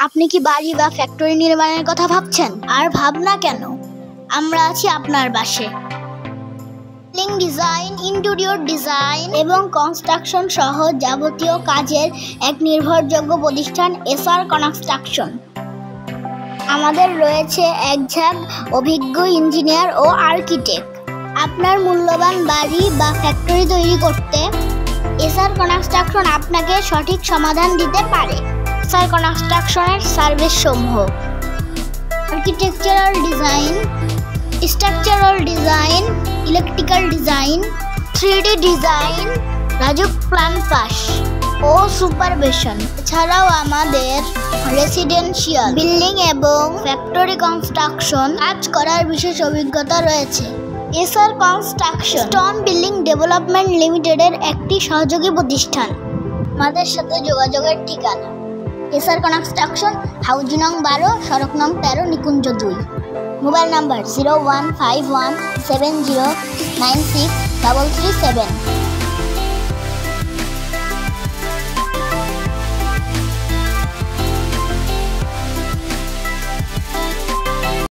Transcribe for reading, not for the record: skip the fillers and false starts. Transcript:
আপনি কি বাড়ি বা ফ্যাক্টরি নির্মাণের কথা ভাবছেন? আর ভাবনা কেন, আমরা আছি আপনার পাশে। বিল্ডিং ডিজাইন, ইন্টেরিয়র ডিজাইন এবং কনস্ট্রাকশন সহ যাবতীয় কাজের এক নির্ভরযোগ্য প্রতিষ্ঠান এসআর কনস্ট্রাকশন। আমাদের রয়েছে একঝাঁক অভিজ্ঞ ইঞ্জিনিয়ার ও আর্কিটেক্ট। আপনার মূল্যবান বাড়ি বা ফ্যাক্টরি তৈরি করতে এসআর কনস্ট্রাকশন আপনাকে সঠিক সমাধান দিতে পারে। এসআর কনস্ট্রাকশনের সার্ভিস সমূহ: architectural design, structural design, electrical design, 3D design, RAJUK plan pass ও সুপারভিশন। এছাড়াও আমাদের রেসিডেন্সিয়াল বিল্ডিং এবং ফ্যাক্টরি কনস্ট্রাকশন কাজ করার বিশেষ অভিজ্ঞতা রয়েছে। SR construction stone building development লিমিটেডের একটি সহযোগী প্রতিষ্ঠান। আমাদের সাথে যোগাযোগের ঠিকানা: এসআর কনস্ট্রাকশন, হাউজি নং 12, সড়ক নং 13, নিকুঞ্জ 2। Mobile number 015170963337।